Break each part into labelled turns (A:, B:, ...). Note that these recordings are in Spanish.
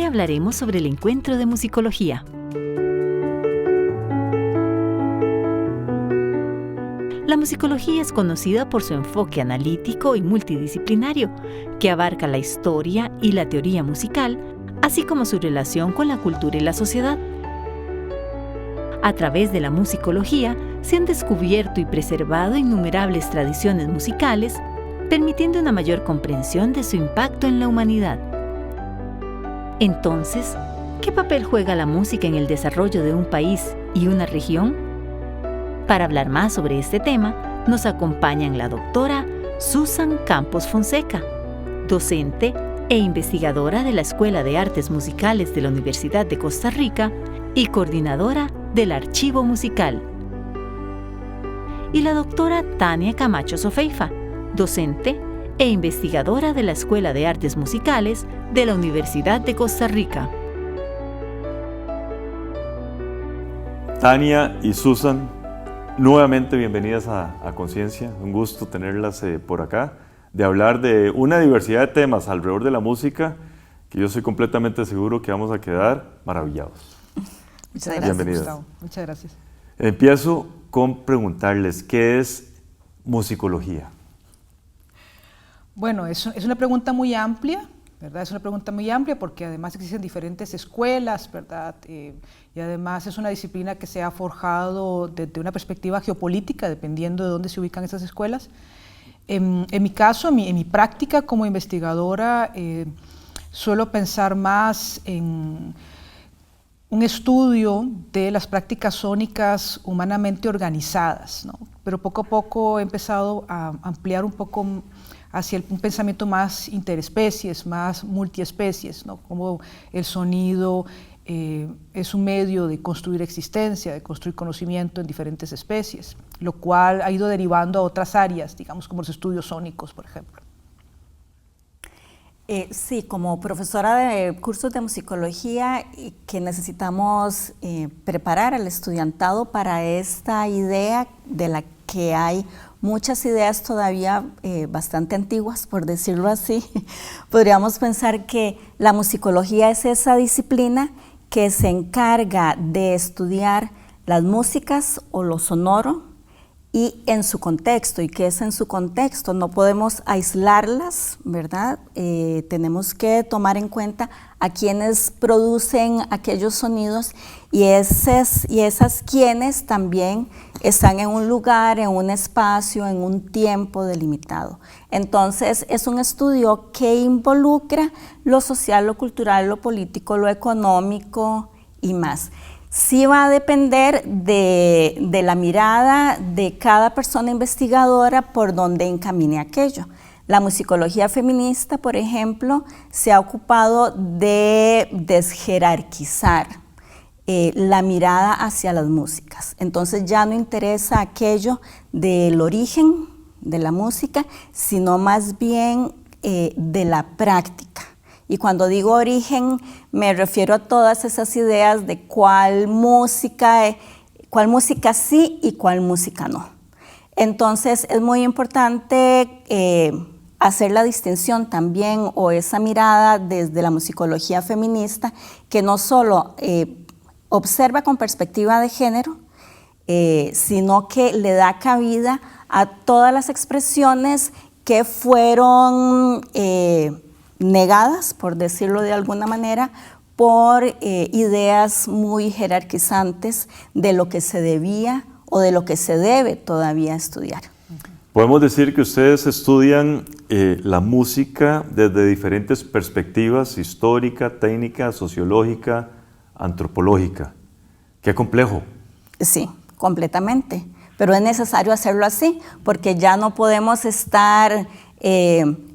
A: hablaremos sobre el encuentro de musicología. La musicología es conocida por su enfoque analítico y multidisciplinario, que abarca la historia y la teoría musical, así como su relación con la cultura y la sociedad. A través de la musicología se han descubierto y preservado innumerables tradiciones musicales, permitiendo una mayor comprensión de su impacto en la humanidad. Entonces, ¿qué papel juega la música en el desarrollo de un país y una región? Para hablar más sobre este tema, nos acompañan la doctora Susan Campos Fonseca, docente e investigadora de la Escuela de Artes Musicales de la Universidad de Costa Rica y coordinadora del Archivo Musical. Y la doctora Tania Camacho Sofeifa, docente e investigadora de la Escuela de Artes Musicales de la Universidad de Costa Rica.
B: Tania y Susan, nuevamente bienvenidas a Conciencia. Un gusto tenerlas por acá, de hablar de una diversidad de temas alrededor de la música que yo soy completamente seguro que vamos a quedar maravillados.
C: Muchas gracias,
B: bienvenidas.
C: Gustavo. Muchas gracias.
B: Empiezo con preguntarles, ¿qué es musicología?
C: Bueno, es una pregunta muy amplia, ¿verdad? Es una pregunta muy amplia porque además existen diferentes escuelas, ¿verdad? Y además es una disciplina que se ha forjado desde una perspectiva geopolítica, dependiendo de dónde se ubican esas escuelas. En mi caso, en mi práctica como investigadora, suelo pensar más en un estudio de las prácticas sónicas humanamente organizadas, ¿no? Pero poco a poco he empezado a ampliar un poco hacia un pensamiento más interespecies, más multiespecies, ¿no? Como el sonido es un medio de construir existencia, de construir conocimiento en diferentes especies, lo cual ha ido derivando a otras áreas, digamos como los estudios sónicos, por ejemplo.
D: Sí, como profesora de cursos de musicología, que necesitamos preparar al estudiantado para esta idea de la que hay muchas ideas todavía bastante antiguas, por decirlo así. Podríamos pensar que la musicología es esa disciplina que se encarga de estudiar las músicas o lo sonoro y en su contexto. ¿Y qué es en su contexto? No podemos aislarlas, ¿verdad? Tenemos que tomar en cuenta a quienes producen aquellos sonidos y esas quienes también están en un lugar, en un espacio, en un tiempo delimitado. Entonces es un estudio que involucra lo social, lo cultural, lo político, lo económico y más. Sí va a depender de la mirada de cada persona investigadora por donde encamine aquello. La musicología feminista, por ejemplo, se ha ocupado de desjerarquizar la mirada hacia las músicas. Entonces ya no interesa aquello del origen de la música, sino más bien de la práctica. Y cuando digo origen, me refiero a todas esas ideas de cuál música sí y cuál música no. Entonces es muy importante hacer la distinción también, o esa mirada desde la musicología feminista, que no solo observa con perspectiva de género, sino que le da cabida a todas las expresiones que fueron negadas, por decirlo de alguna manera, por ideas muy jerarquizantes de lo que se debía o de lo que se debe todavía estudiar.
B: Podemos decir que ustedes estudian la música desde diferentes perspectivas: histórica, técnica, sociológica, antropológica. ¡Qué complejo!
D: Sí, completamente. Pero es necesario hacerlo así, porque ya no podemos estar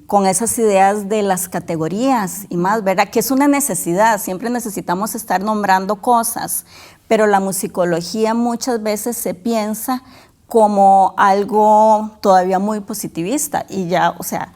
D: con esas ideas de las categorías y más, ¿verdad? Que es una necesidad, siempre necesitamos estar nombrando cosas, pero la musicología muchas veces se piensa como algo todavía muy positivista y ya, o sea,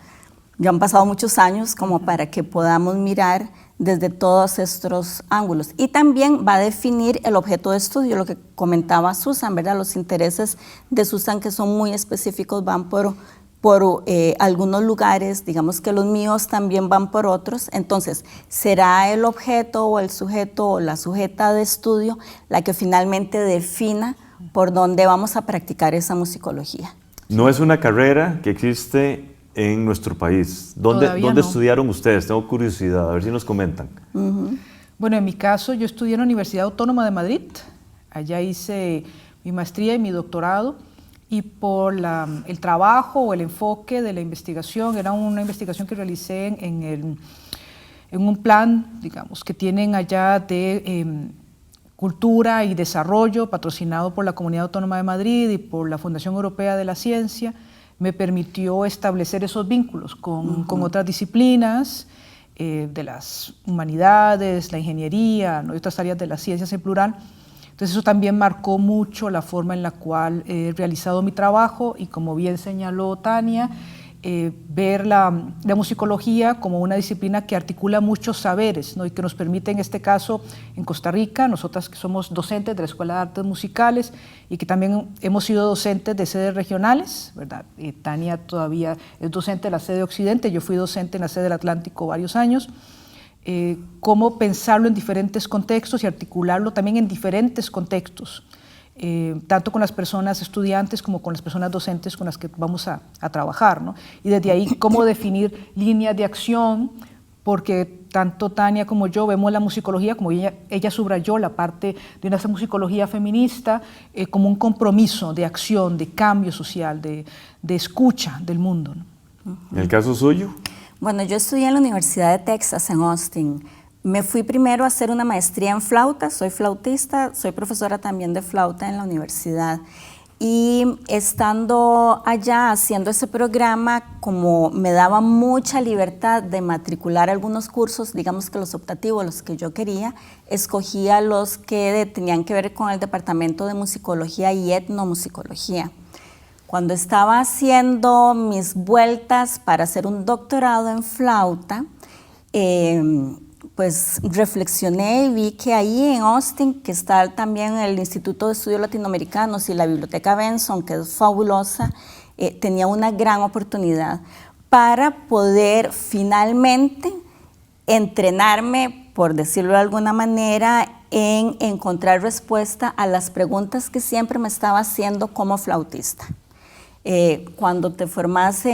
D: ya han pasado muchos años como para que podamos mirar desde todos estos ángulos. Y también va a definir el objeto de estudio, lo que comentaba Susan, ¿verdad? Los intereses de Susan, que son muy específicos, van por por algunos lugares, digamos que los míos también van por otros, entonces será el objeto o el sujeto o la sujeta de estudio la que finalmente defina por dónde vamos a practicar esa musicología.
B: No es una carrera que existe en nuestro país. ¿Dónde
C: no.
B: estudiaron ustedes? Tengo curiosidad, a ver si nos comentan.
C: Bueno, en mi caso yo estudié en la Universidad Autónoma de Madrid, allá hice mi maestría y mi doctorado, y por el trabajo o el enfoque de la investigación, era una investigación que realicé en un plan, digamos, que tienen allá de cultura y desarrollo, patrocinado por la Comunidad Autónoma de Madrid y por la Fundación Europea de la Ciencia, me permitió establecer esos vínculos con otras disciplinas de las humanidades, la ingeniería, ¿no? Y otras áreas de las ciencias en plural. Entonces eso también marcó mucho la forma en la cual he realizado mi trabajo y, como bien señaló Tania, ver la musicología como una disciplina que articula muchos saberes, ¿no? Y que nos permite, en este caso, en Costa Rica, nosotras que somos docentes de la Escuela de Artes Musicales y que también hemos sido docentes de sedes regionales, ¿verdad? Tania todavía es docente de la sede Occidente, yo fui docente en la sede del Atlántico varios años. Cómo pensarlo en diferentes contextos y articularlo también en diferentes contextos, tanto con las personas estudiantes como con las personas docentes con las que vamos a trabajar, ¿no? Y desde ahí cómo definir líneas de acción, porque tanto Tania como yo vemos la musicología, como ella subrayó la parte de una musicología feminista, como un compromiso de acción, de cambio social, de escucha del mundo, ¿no?
B: ¿En el caso suyo?
D: Bueno, yo estudié en la Universidad de Texas, en Austin. Me fui primero a hacer una maestría en flauta, soy flautista, soy profesora también de flauta en la universidad. Y estando allá haciendo ese programa, como me daba mucha libertad de matricular algunos cursos, digamos que los optativos, los que yo quería, escogía los que tenían que ver con el departamento de musicología y etnomusicología. Cuando estaba haciendo mis vueltas para hacer un doctorado en flauta, pues reflexioné y vi que ahí en Austin, que está también el Instituto de Estudios Latinoamericanos y la Biblioteca Benson, que es fabulosa, tenía una gran oportunidad para poder finalmente entrenarme, por decirlo de alguna manera, en encontrar respuesta a las preguntas que siempre me estaba haciendo como flautista. Cuando te formas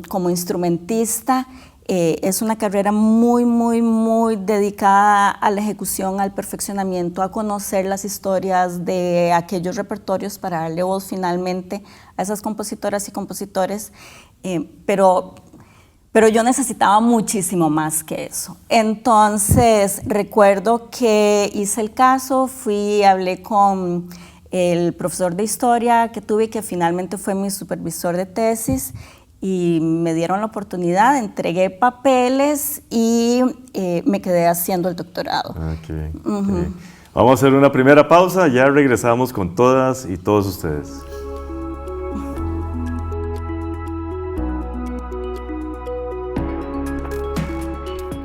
D: como instrumentista, es una carrera muy, muy, muy dedicada a la ejecución, al perfeccionamiento, a conocer las historias de aquellos repertorios para darle voz finalmente a esas compositoras y compositores, pero yo necesitaba muchísimo más que eso. Entonces, recuerdo que hice el caso, hablé con el profesor de historia que tuve, que finalmente fue mi supervisor de tesis, y me dieron la oportunidad, entregué papeles y me quedé haciendo el doctorado.
B: Okay. Vamos a hacer una primera pausa, ya regresamos con todas y todos ustedes.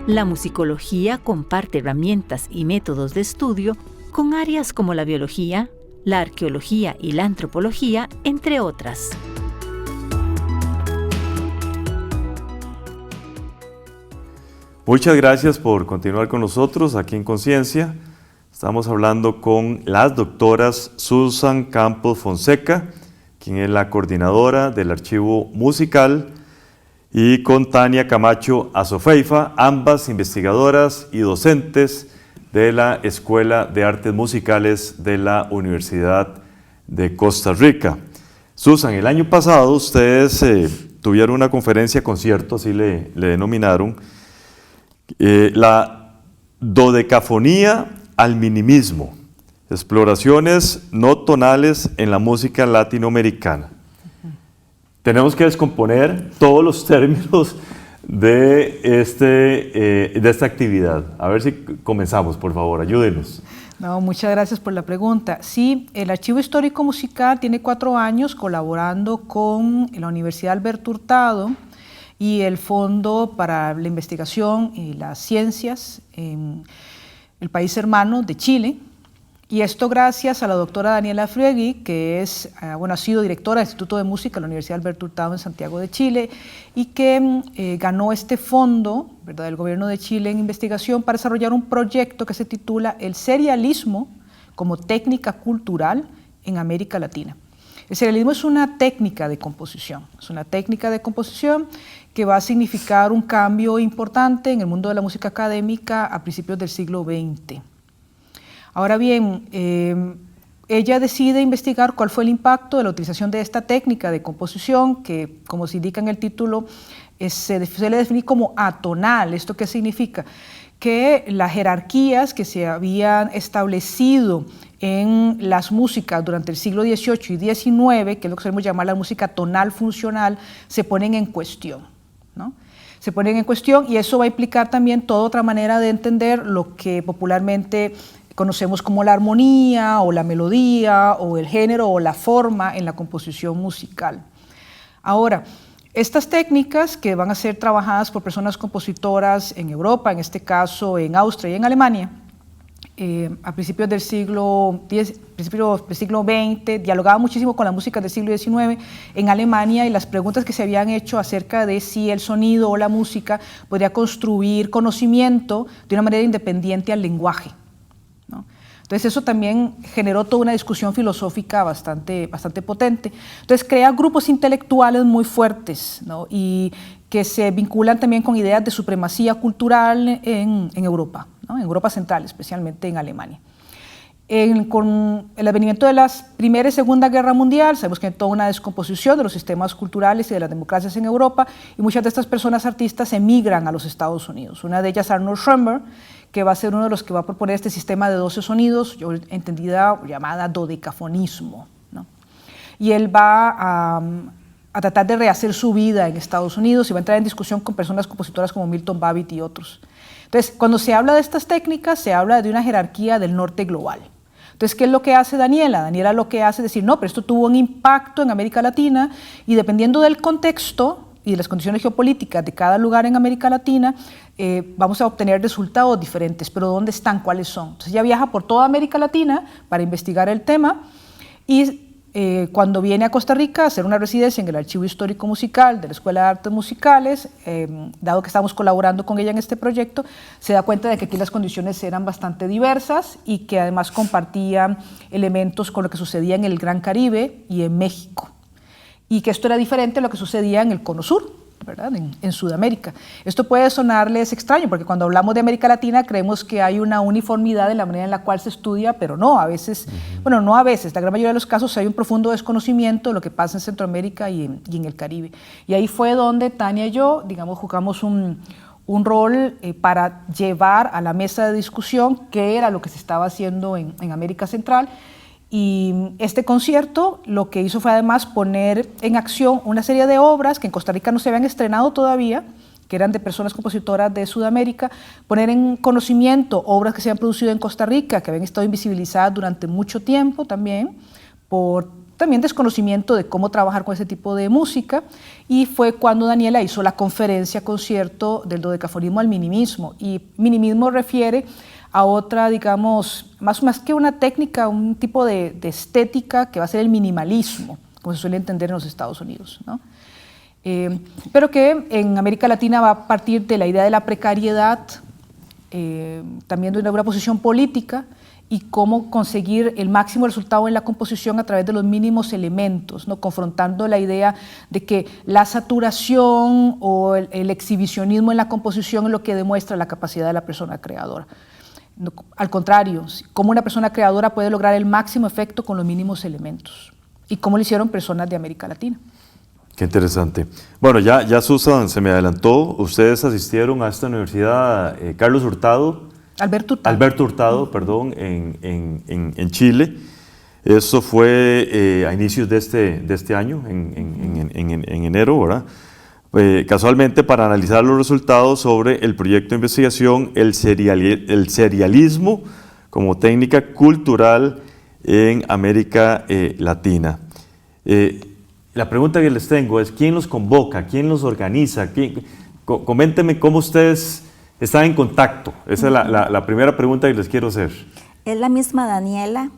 A: La musicología comparte herramientas y métodos de estudio con áreas como la biología, la arqueología y la antropología, entre otras.
B: Muchas gracias por continuar con nosotros aquí en Conciencia. Estamos hablando con las doctoras Susan Campos Fonseca, quien es la coordinadora del Archivo Musical, y con Tania Camacho Azofeifa, ambas investigadoras y docentes de la Escuela de Artes Musicales de la Universidad de Costa Rica. Susan, el año pasado ustedes tuvieron una conferencia concierto, así le denominaron, la dodecafonía al minimismo, exploraciones no tonales en la música latinoamericana. Tenemos que descomponer todos los términos de esta actividad. A ver si comenzamos, por favor, ayúdenos.
C: No, muchas gracias por la pregunta. Sí, el Archivo Histórico Musical tiene 4 años colaborando con la Universidad Alberto Hurtado y el Fondo para la Investigación y las Ciencias en el país hermano de Chile. Y esto gracias a la doctora Daniela Fruegui, que es, ha sido directora del Instituto de Música de la Universidad Alberto Hurtado en Santiago de Chile y que ganó este fondo, ¿verdad?, del gobierno de Chile en investigación para desarrollar un proyecto que se titula El serialismo como técnica cultural en América Latina. El serialismo es una técnica de composición, que va a significar un cambio importante en el mundo de la música académica a principios del siglo XX. Ahora bien, ella decide investigar cuál fue el impacto de la utilización de esta técnica de composición, que, como se indica en el título, se suele definir como atonal. ¿Esto qué significa? Que las jerarquías que se habían establecido en las músicas durante el siglo XVIII y XIX, que es lo que solemos llamar la música tonal funcional, se ponen en cuestión, ¿no? Se ponen en cuestión, y eso va a implicar también toda otra manera de entender lo que popularmente conocemos como la armonía o la melodía o el género o la forma en la composición musical. Ahora, estas técnicas que van a ser trabajadas por personas compositoras en Europa, en este caso en Austria y en Alemania, a principios del siglo XX, dialogaban muchísimo con la música del siglo XIX en Alemania, y las preguntas que se habían hecho acerca de si el sonido o la música podría construir conocimiento de una manera independiente al lenguaje, ¿no? Entonces eso también generó toda una discusión filosófica bastante potente. Entonces crea grupos intelectuales muy fuertes, ¿no?, y que se vinculan también con ideas de supremacía cultural en Europa, ¿no?, en Europa Central, especialmente en Alemania. Con el advenimiento de la Primera y Segunda Guerra Mundial, sabemos que hay toda una descomposición de los sistemas culturales y de las democracias en Europa, y muchas de estas personas artistas emigran a los Estados Unidos. Una de ellas, Arnold Schoenberg, que va a ser uno de los que va a proponer este sistema de 12 sonidos, yo entendida llamada dodecafonismo, ¿no? Y él va a tratar de rehacer su vida en Estados Unidos y va a entrar en discusión con personas compositoras como Milton Babbitt y otros. Entonces, cuando se habla de estas técnicas, se habla de una jerarquía del norte global. Entonces, ¿qué es lo que hace Daniela? Daniela lo que hace es decir, no, pero esto tuvo un impacto en América Latina, y dependiendo del contexto y de las condiciones geopolíticas de cada lugar en América Latina, vamos a obtener resultados diferentes. Pero ¿dónde están? ¿Cuáles son? Entonces ella viaja por toda América Latina para investigar el tema, y cuando viene a Costa Rica a hacer una residencia en el Archivo Histórico Musical de la Escuela de Artes Musicales, dado que estamos colaborando con ella en este proyecto, se da cuenta de que aquí las condiciones eran bastante diversas y que además compartían elementos con lo que sucedía en el Gran Caribe y en México, y que esto era diferente a lo que sucedía en el Cono Sur, ¿verdad?, en Sudamérica. Esto puede sonarles extraño, porque cuando hablamos de América Latina creemos que hay una uniformidad en la manera en la cual se estudia, pero no, a veces, bueno, no a veces, la gran mayoría de los casos hay un profundo desconocimiento de lo que pasa en Centroamérica y en el Caribe. Y ahí fue donde Tania y yo, digamos, jugamos un rol para llevar a la mesa de discusión qué era lo que se estaba haciendo en América Central. Y este concierto lo que hizo fue además poner en acción una serie de obras que en Costa Rica no se habían estrenado todavía, que eran de personas compositoras de Sudamérica, poner en conocimiento obras que se habían producido en Costa Rica, que habían estado invisibilizadas durante mucho tiempo también, por también desconocimiento de cómo trabajar con ese tipo de música, y fue cuando Daniela hizo la conferencia concierto del dodecafonismo al minimismo, y minimismo refiere a otra, digamos, más que una técnica, un tipo de estética que va a ser el minimalismo, como se suele entender en los Estados Unidos, ¿no? Pero que en América Latina va a partir de la idea de la precariedad, también de una posición política, y cómo conseguir el máximo resultado en la composición a través de los mínimos elementos, ¿no?, confrontando la idea de que la saturación o el exhibicionismo en la composición es lo que demuestra la capacidad de la persona creadora. Al contrario, cómo una persona creadora puede lograr el máximo efecto con los mínimos elementos, y cómo lo hicieron personas de América Latina.
B: Qué interesante. Bueno, ya Susan se me adelantó, ustedes asistieron a esta universidad Carlos Hurtado, Alberto Hurtado, perdón, en Chile. Eso fue a inicios de este año, en enero, ¿verdad? Casualmente para analizar los resultados sobre el proyecto de investigación el serialismo como técnica cultural en América Latina. La pregunta que les tengo es, ¿quién los convoca? ¿Quién los organiza? Coméntenme cómo ustedes están en contacto. Esa es la primera pregunta que les quiero hacer.
D: Es la misma Daniela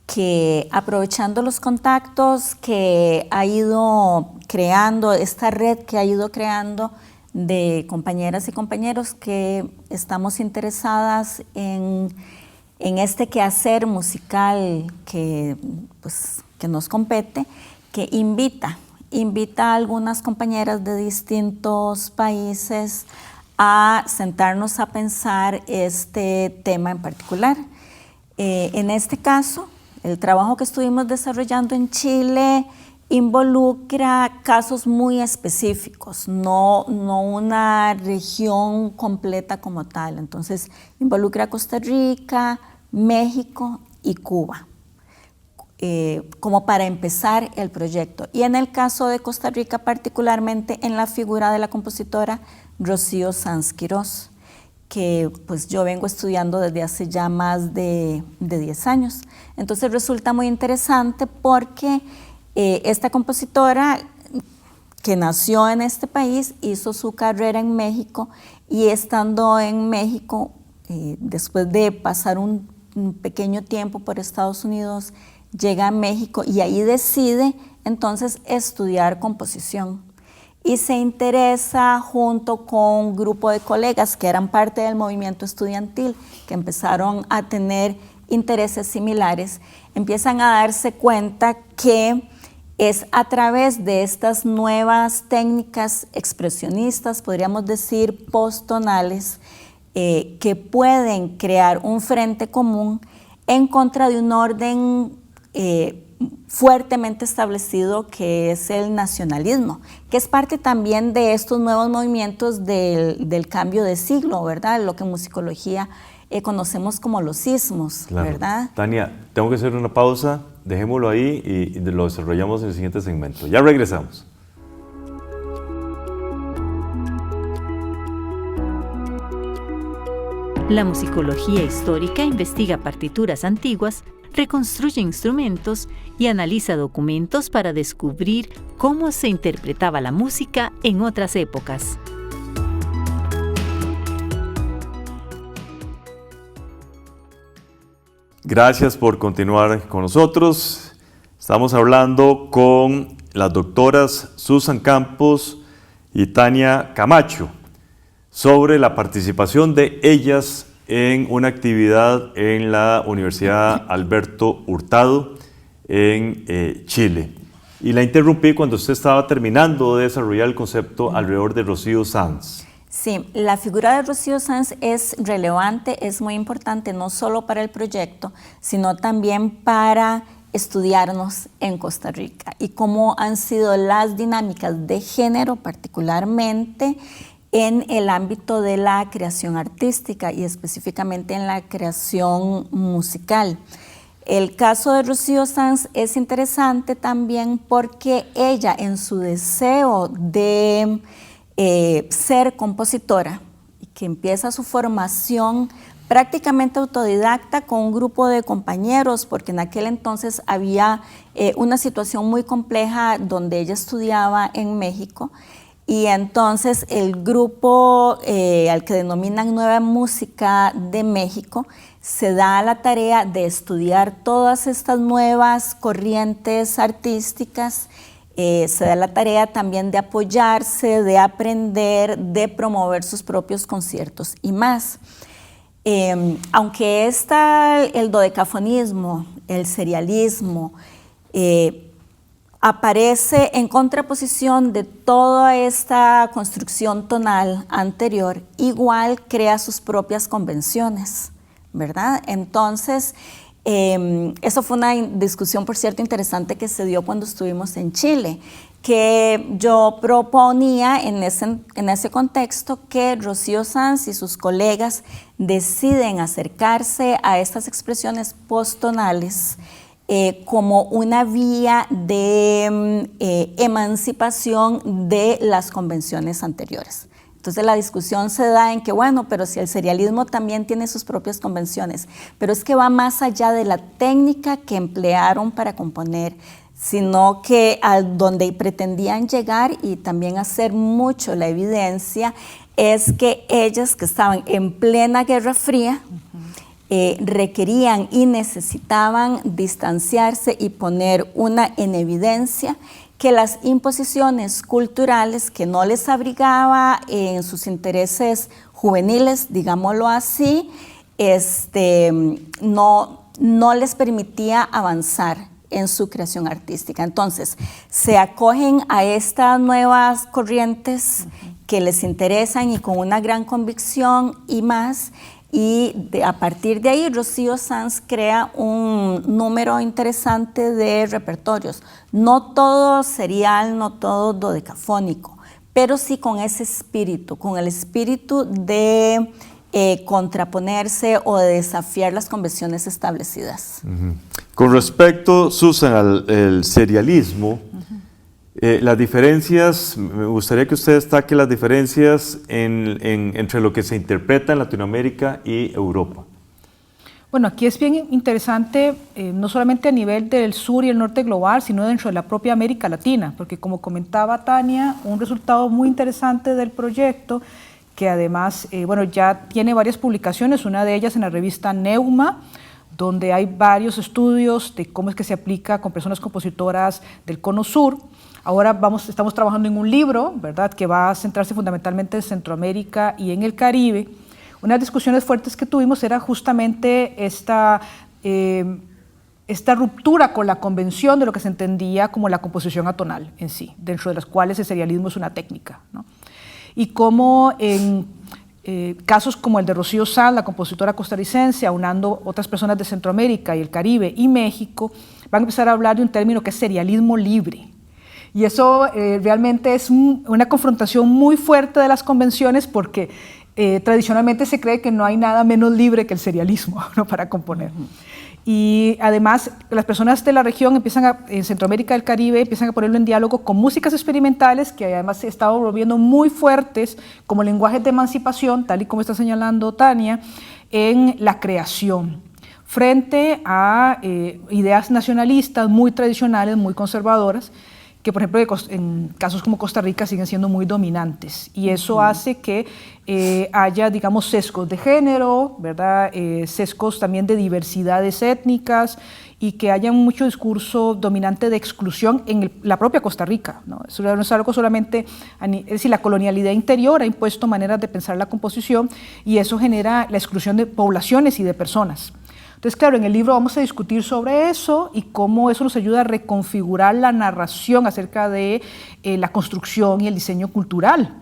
D: que, aprovechando los contactos que ha ido creando, esta red que ha ido creando de compañeras y compañeros que estamos interesadas en este quehacer musical que nos compete, que invita a algunas compañeras de distintos países a sentarnos a pensar este tema en particular. En este caso, el trabajo que estuvimos desarrollando en Chile involucra casos muy específicos, no una región completa como tal. Entonces, involucra Costa Rica, México y Cuba, como para empezar el proyecto. Y en el caso de Costa Rica, particularmente en la figura de la compositora Rocío Sanz Quirós, que pues yo vengo estudiando desde hace ya más de 10 años. Entonces resulta muy interesante porque esta compositora que nació en este país hizo su carrera en México, y estando en México, después de pasar un pequeño tiempo por Estados Unidos, llega a México y ahí decide entonces estudiar composición. Y se interesa junto con un grupo de colegas que eran parte del movimiento estudiantil, que empezaron a tener intereses similares, empiezan a darse cuenta que es a través de estas nuevas técnicas expresionistas, podríamos decir posttonales, que pueden crear un frente común en contra de un orden fuertemente establecido, que es el nacionalismo, que es parte también de estos nuevos movimientos del cambio de siglo, ¿verdad? Lo que en musicología conocemos como los sismos, claro, ¿verdad?
B: Tania, tengo que hacer una pausa, dejémoslo ahí y lo desarrollamos en el siguiente segmento. Ya regresamos.
A: La musicología histórica investiga partituras antiguas, reconstruye instrumentos y analiza documentos para descubrir cómo se interpretaba la música en otras épocas.
B: Gracias por continuar con nosotros. Estamos hablando con las doctoras Susan Campos y Tania Camacho sobre la participación de ellas en una actividad en la Universidad Alberto Hurtado en Chile. Y la interrumpí cuando usted estaba terminando de desarrollar el concepto alrededor de Rocío Sanz.
D: Sí, la figura de Rocío Sanz es relevante, es muy importante, no solo para el proyecto, sino también para estudiarnos en Costa Rica y cómo han sido las dinámicas de género, particularmente en el ámbito de la creación artística y específicamente en la creación musical. El caso de Rocío Sanz es interesante también porque ella, en su deseo de ser compositora, y que empieza su formación prácticamente autodidacta con un grupo de compañeros, porque en aquel entonces había una situación muy compleja donde ella estudiaba en México, y entonces el grupo al que denominan Nueva Música de México se da la tarea de estudiar todas estas nuevas corrientes artísticas. Se da la tarea también de apoyarse, de aprender, de promover sus propios conciertos y más. Aunque el dodecafonismo, el serialismo, aparece en contraposición de toda esta construcción tonal anterior, igual crea sus propias convenciones, ¿verdad? Entonces, eso fue una discusión, por cierto, interesante que se dio cuando estuvimos en Chile, que yo proponía en ese contexto que Rocío Sanz y sus colegas deciden acercarse a estas expresiones posttonales como una vía de emancipación de las convenciones anteriores. Entonces la discusión se da en que, bueno, pero si el serialismo también tiene sus propias convenciones, pero es que va más allá de la técnica que emplearon para componer, sino que a donde pretendían llegar y también hacer mucho la evidencia es que ellas, que estaban en plena Guerra Fría, requerían y necesitaban distanciarse y poner en evidencia que las imposiciones culturales que no les abrigaba en sus intereses juveniles, digámoslo así, no les permitía avanzar en su creación artística. Entonces, se acogen a estas nuevas corrientes que les interesan y con una gran convicción y más, y a partir de ahí Rocío Sanz crea un número interesante de repertorios. No todo serial, no todo dodecafónico, pero sí con ese espíritu, con el espíritu de contraponerse o de desafiar las convenciones establecidas.
B: Con respecto, Susan, al serialismo, las diferencias, me gustaría que usted destaque las diferencias entre lo que se interpreta en Latinoamérica y Europa.
C: Bueno, aquí es bien interesante, no solamente a nivel del sur y el norte global, sino dentro de la propia América Latina, porque como comentaba Tania, un resultado muy interesante del proyecto, que además, ya tiene varias publicaciones, una de ellas en la revista Neuma, donde hay varios estudios de cómo es que se aplica con personas compositoras del Cono Sur. Ahora estamos trabajando en un libro, ¿verdad?, que va a centrarse fundamentalmente en Centroamérica y en el Caribe. Una de las discusiones fuertes que tuvimos era justamente esta ruptura con la convención de lo que se entendía como la composición atonal en sí, dentro de las cuales el serialismo es una técnica, ¿no? Y cómo en casos como el de Rocío Sanz, la compositora costarricense, aunando otras personas de Centroamérica y el Caribe y México, van a empezar a hablar de un término que es serialismo libre. Y eso realmente es una confrontación muy fuerte de las convenciones, porque tradicionalmente se cree que no hay nada menos libre que el serialismo, ¿no?, para componer. Y además las personas de la región en Centroamérica y el Caribe empiezan a ponerlo en diálogo con músicas experimentales que además se estaban volviendo muy fuertes como lenguajes de emancipación, tal y como está señalando Tania, en la creación, frente a ideas nacionalistas muy tradicionales, muy conservadoras, que por ejemplo en casos como Costa Rica siguen siendo muy dominantes, y eso hace que haya, digamos, sesgos de género, ¿verdad?, sesgos también de diversidades étnicas, y que haya mucho discurso dominante de exclusión en la propia Costa Rica, ¿no? Eso no es algo solamente, es decir, la colonialidad interior ha impuesto maneras de pensar la composición, y eso genera la exclusión de poblaciones y de personas. Entonces, claro, en el libro vamos a discutir sobre eso y cómo eso nos ayuda a reconfigurar la narración acerca de la construcción y el diseño cultural.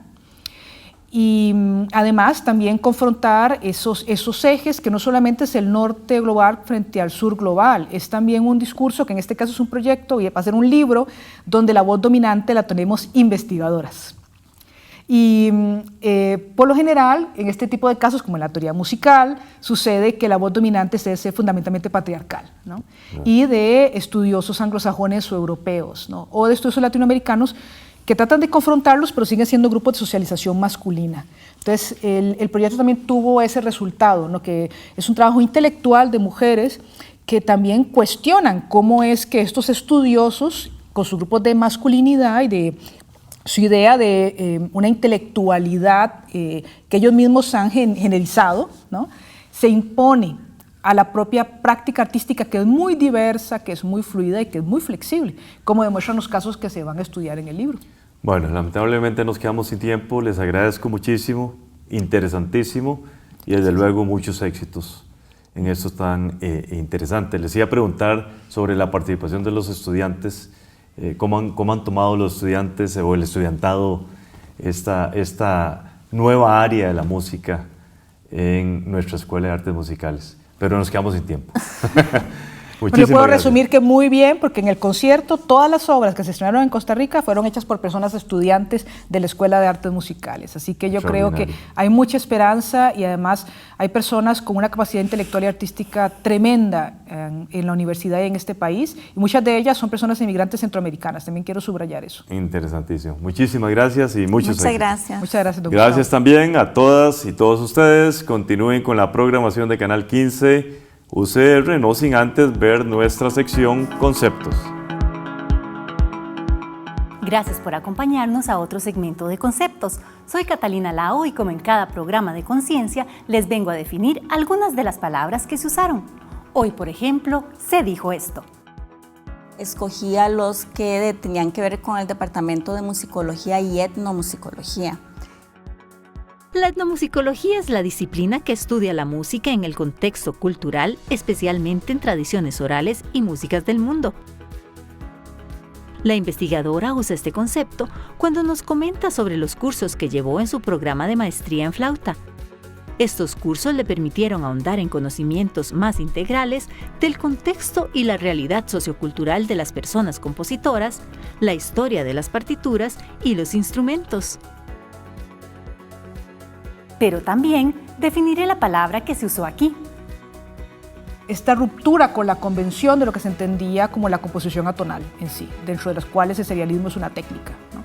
C: Y además también confrontar esos ejes que no solamente es el norte global frente al sur global, es también un discurso que en este caso es un proyecto y va a ser un libro donde la voz dominante la tenemos investigadoras. Y por lo general, en este tipo de casos, como en la teoría musical, sucede que la voz dominante es fundamentalmente patriarcal, ¿no? Y de estudiosos anglosajones o europeos, ¿no?, o de estudiosos latinoamericanos que tratan de confrontarlos, pero siguen siendo grupos de socialización masculina. Entonces, el proyecto también tuvo ese resultado, ¿no?, que es un trabajo intelectual de mujeres que también cuestionan cómo es que estos estudiosos, con sus grupos de masculinidad y de su idea de una intelectualidad que ellos mismos han generalizado, ¿no?, se impone a la propia práctica artística, que es muy diversa, que es muy fluida y que es muy flexible, como demuestran los casos que se van a estudiar en el libro.
B: Bueno, lamentablemente nos quedamos sin tiempo, les agradezco muchísimo, interesantísimo, y desde luego muchos éxitos en esto tan interesante. Les iba a preguntar sobre la participación de los estudiantes. ¿Cómo han tomado los estudiantes o el estudiantado esta nueva área de la música en nuestra Escuela de Artes Musicales? Pero nos quedamos sin tiempo.
C: Yo puedo resumir que muy bien, porque en el concierto todas las obras que se estrenaron en Costa Rica fueron hechas por personas estudiantes de la Escuela de Artes Musicales. Así que yo creo que hay mucha esperanza, y además hay personas con una capacidad intelectual y artística tremenda en la universidad y en este país, y muchas de ellas son personas inmigrantes centroamericanas. También quiero subrayar eso. Interesantísimo.
B: Muchísimas gracias y muchas
D: gracias.
C: Muchas gracias, doctor.
B: Gracias también a todas y todos ustedes. Continúen con la programación de Canal 15 UCR, no sin antes ver nuestra sección Conceptos.
E: Gracias por acompañarnos a otro segmento de Conceptos. Soy Catalina Lao y como en cada programa de conciencia, les vengo a definir algunas de las palabras que se usaron. Hoy, por ejemplo, se dijo esto.
D: Escogí a los que tenían que ver con el departamento de musicología y etnomusicología.
A: La etnomusicología es la disciplina que estudia la música en el contexto cultural, especialmente en tradiciones orales y músicas del mundo. La investigadora usa este concepto cuando nos comenta sobre los cursos que llevó en su programa de maestría en flauta. Estos cursos le permitieron ahondar en conocimientos más integrales del contexto y la realidad sociocultural de las personas compositoras, la historia de las partituras y los instrumentos.
E: Pero también definiré la palabra que se usó aquí.
C: Esta ruptura con la convención de lo que se entendía como la composición atonal en sí, dentro de las cuales el serialismo es una técnica, ¿no?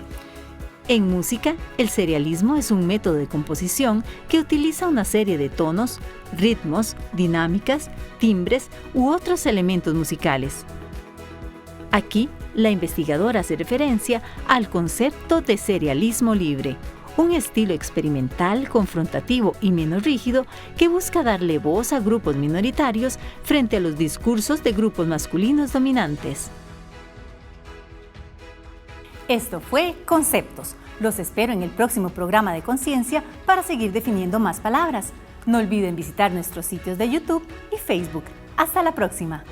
A: En música, el serialismo es un método de composición que utiliza una serie de tonos, ritmos, dinámicas, timbres u otros elementos musicales. Aquí, la investigadora hace referencia al concepto de serialismo libre, un estilo experimental, confrontativo y menos rígido que busca darle voz a grupos minoritarios frente a los discursos de grupos masculinos dominantes.
E: Esto fue Conceptos. Los espero en el próximo programa de Conciencia para seguir definiendo más palabras. No olviden visitar nuestros sitios de YouTube y Facebook. Hasta la próxima.